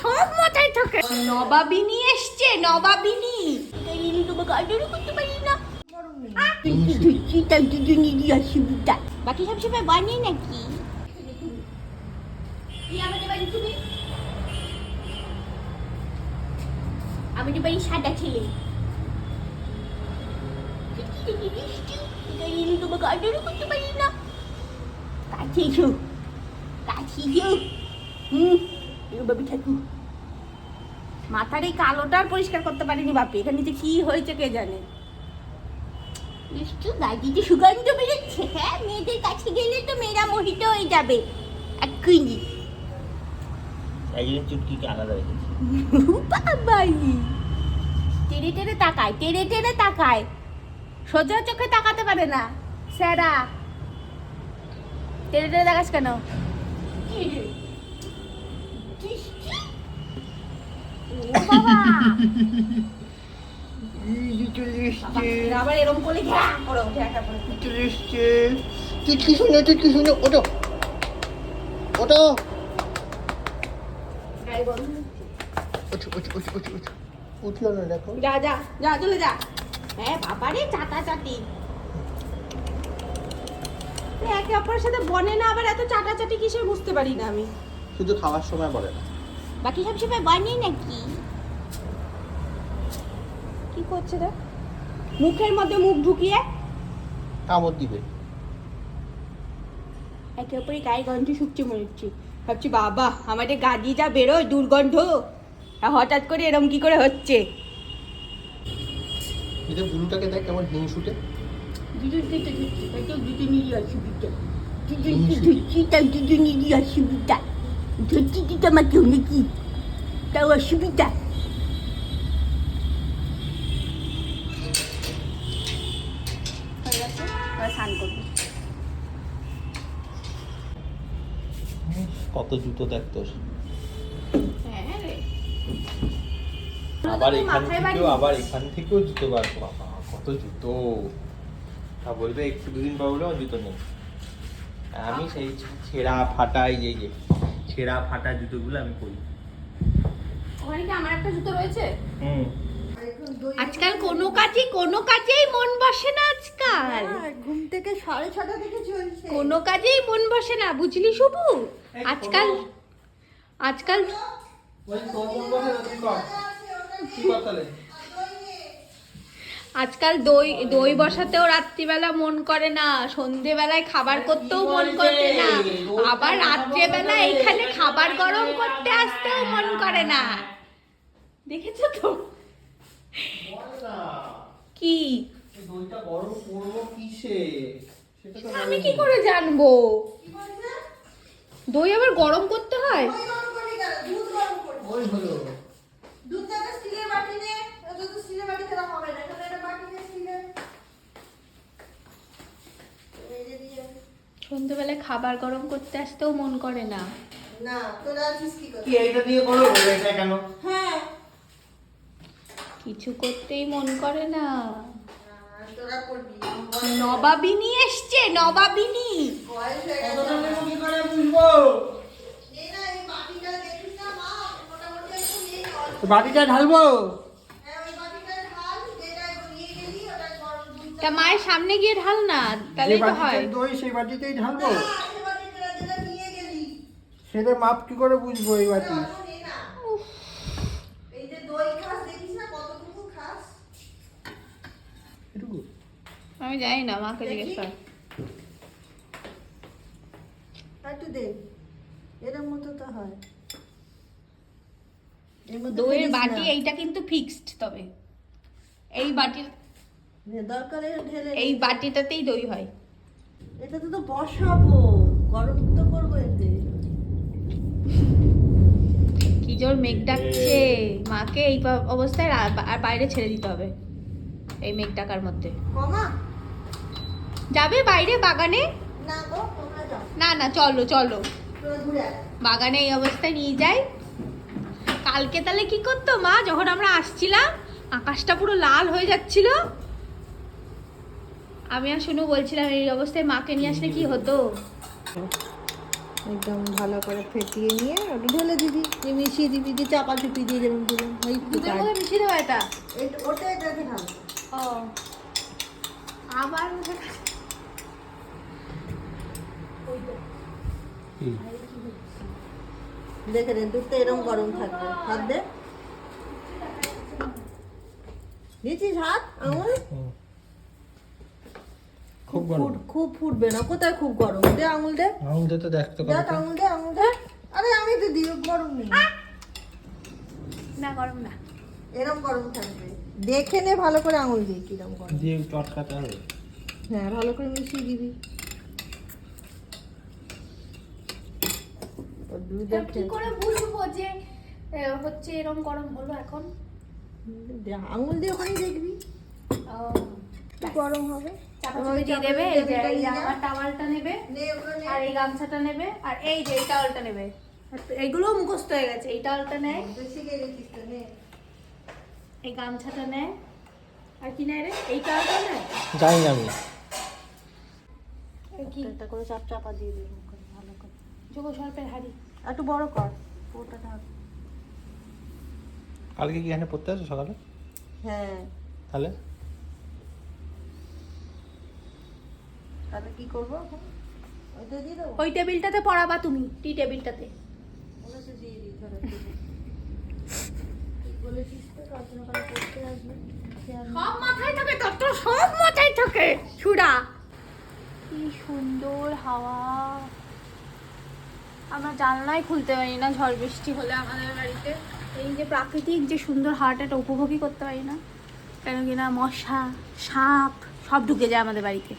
সব মাথায় থাকে। নবাবিনী এসছে, নবাবিনী। এই তোমাকে আদরও করতে পারি না। বাকি সব সময় বানিয়ে নাকি? আমাদের বাড়ি সাদা ছেলে। তোমাকে আদরও করতে পারি না। কাছে এসো, কাছে এসো। বাবু ঠাকুর মাথার এই কালোটা আর পরিষ্কার করতে পারিনি বাপি। এখানে যে কি হয়েছে কে জানে। একটু গাড়িতে সুগন্ধ বেরোচ্ছে। হ্যাঁ, মেয়েদের কাছে গেলে তো মেয়েরা মোহিত হয়ে যাবে এক্ষুনি। একজন চুটকিকে আলাদা রেখেছি। বাবাই টেনে টেনে তাকায়, টেনে টেনে তাকায়, সোজা চোখে তাকাতে পারে না। স্যারা টেনে টেনে তাকাস কেন? আবার এরকম করলে চলে এসছে। চুটকি শুনে, চুটকি শুনে, ওটো ওটো। উঠলো না, দেখো। যা যা যা, চলে যা। হ্যাঁ বাবারে চাটা চাটি। একে অপরের সাথে বনে না, আবার এত চাটাচাটি কিসের বুঝতে পারি না আমি। শুধু খাওয়ার সময় বলে না। বাকি সব সময় বানিয়ে নাকি? কি করছে রে? মুখের মধ্যে মুখ ঢুকিয়ে কামড় দিবে। একে অপরে গায়ে গন্ধ শুকছে মনে হচ্ছে। ভাবছি বাবা আমাদের গা দিয়ে যা বেরোয় দুর্গন্ধ, আর হঠাৎ করে এরম কি করে হচ্ছে? এটা বুলুটাকে দেখ কেমন হিংসুটে। আমাকে নাকি তাও অসুবিধা। স্নান করবি। কত জুতো দেখ তোর। হ্যাঁ রে, আবার এখান থেকেও জুতো বার। বাবা কত জুতো। বলবে একটু দুদিন পর বলে আমার জুতো নেই। আমি সেই ছেঁড়া ফাটা, এই যে ছেঁড়া ফাটা জুতোগুলো আমি পরি। ওখানে কি আমার একটা জুতো রয়েছে? হুম। আজকাল কোনো কাজেই মন বসে না। আজকাল ঘুম থেকে 6:30 থেকে চলছে। কোনো কাজেই মন বসে না, বুঝলি শুভু? আজকাল আজকাল দই বসাতেও রাত্রিবেলা মন করে না, সন্ধেবেলায় খাবার করতেও মন করে না, আবার রাত্রেবেলা এখানে খাবার গরম করতে আসতেও মন করে না। দেখেছো তো? কি দইটা গরম করবো কিসে? আমি কি করে জানবো? দই আবার গরম করতে হয়? দুধ গরম করবি। ওই হলো। দুধটা তো স্টিলের বাটি নে, ওটা তো স্টিলের বাটি খেলা হবে না। এখানে একটা বাটি নে স্টিলের। এই যে দিয়ে। সন্ধ্যেবেলায় খাবার গরম করতে আসতেও মন করে না। না, তোরা আছিস কি করে? কি এইটা দিয়ে করো? এটা কেন? হ্যাঁ। কিছু করতেই মন করে না। তোরা করবি। নবাবিনী এসছে, নবাবিনী। বয়স হয়ে গেছে। কতটা নেবো কি করে বুঝবো? এই না, এই বাটিটা দেখিস না মা, মোটামুটি একটু নিয়ে অল্প। বাটিটা ঢালবো। হ্যাঁ, ওই বাটিটা ঢাল, যেটা নিয়ে গেলি ওটা গরম দুধ। তা মায়ের সামনে গিয়ে ঢাল না, তাহলেই তো হয়। দই সেই বাটিতেই ঢালবো। না, সে বাটিটা যেটা নিয়ে গেলি। সেটা মাপ কি করে বুঝবো এই বাটি? অল্প নে না। এই যে দই খাস দেখিস না কতটুকু খাস? এটুকু। আমি জানি না, মাকে জিজ্ঞেস কর। একটু দে, এরম মতো তো হয়। এর মধ্যে দইয়ের ফেলিস বাটি না। এইটা কিন্তু ফিক্সড। তবে এই বাটির দরকারে ঢেলে এই বাটিটাতেই দই হয়। এটাতে তো বসাবো, গরম তো করবো এতে। কি জোর মেঘ ডাকছে, মাকে এই অবস্থায় আর বাইরে ছেড়ে দিতে হবে এই মেঘ ডাকার মধ্যে। কমা যাবে বাইরে বাগানে? না গো, তোমরা যাও, না না, চলো চলো তোরা ঘুরে আয়। বাগানে এই অবস্থায় নিয়ে যাই। কালকে তাহলে কি করতো মা, যখন আমরা আসছিলাম আকাশটা পুরো লাল হয়ে যাচ্ছিল, আমি আর শুনু বলছিলাম এই অবস্থায় মাকে নিয়ে আসলে কি হতো। একদম ভালো করে ফেটিয়ে নিয়ে ওটা ঢেলে দিবি, দিয়ে মিশিয়ে দিবি, দিয়ে চাপা চুপি দিয়ে যেরকম দিলাম ওই তো দুধের কাজ। মধ্যে মিশিয়ে দেবো এটা? ওটা এটাকে ঢাল। ও আবার দেখে নে দুধটা এরকম গরম থাকবে, হাত দে, দিয়েছিস হাত আঙুল? খুব গরম। খুব ফুটবে না, কোথায় খুব গরম, দে আঙুল দে, আঙুল তো দেখতে দেখ আঙুল দে, আঙুল দে। আরে আমি তো দিই, গরম নেই, না গরম না। এরকম গরম থাকবে, দেখে নে ভালো করে আঙুল দিয়ে কিরম গরম। দিয়ে চটকাতে হবে। হ্যাঁ ভালো করে মিশিয়ে দিবি। ওর দুধ তা কি করে বুঝবো যে হচ্ছে এরকম গরম হলো এখন? আঙুল দিয়ে ওখানে দেখবি ও গরম হবে। চাপা চাপি দিয়ে দেবে। এই যে এই যে আমার টাওয়ালটা নেবে, নে ওখানে আর এই গামছাটা নেবে, আর এই যে এই টাওয়ালটা নেবে। এইগুলো মুখস্থ হয়ে গেছে। এই টাওয়ালটা নেয়, শিখে গেছিস তো, নে। এই গামছাটা নেয়, আর কি নেয় রে? এই টাওয়ালটা নেয়। জানি না আমি। কি একটা করে চাপ চাপা দিয়ে দিবি ওখানে ভালো করে। যোগ সর্পের হাড়ি। একটু বড় কর ওটা ঢাক। কালকে কি এখানে পড়তে আসো সকালে? হ্যাঁ তাহলে তাহলে কি করবো এখন? ওইটা দিয়ে দেবো, ওই টেবিলটাতে পড়াবা তুমি, টি টেবিলটাতে। ওটা তো দিয়ে দিই ধরো। তুই বলেছিস তো রচনা করে পড়তে আসবে, সব মাথায় থাকে তোর, তো সব মাথায় থাকে ছুড়া। কি সুন্দর হাওয়া। আমরা জানলাই খুলতে পারি না ঝড় বৃষ্টি হলে আমাদের বাড়িতে। এই যে প্রাকৃতিক যে সুন্দর হাওয়াটা, এটা উপভোগই করতে পারি না, কেন কিনা মশা সাপ সব ঢুকে যায় আমাদের বাড়িতে।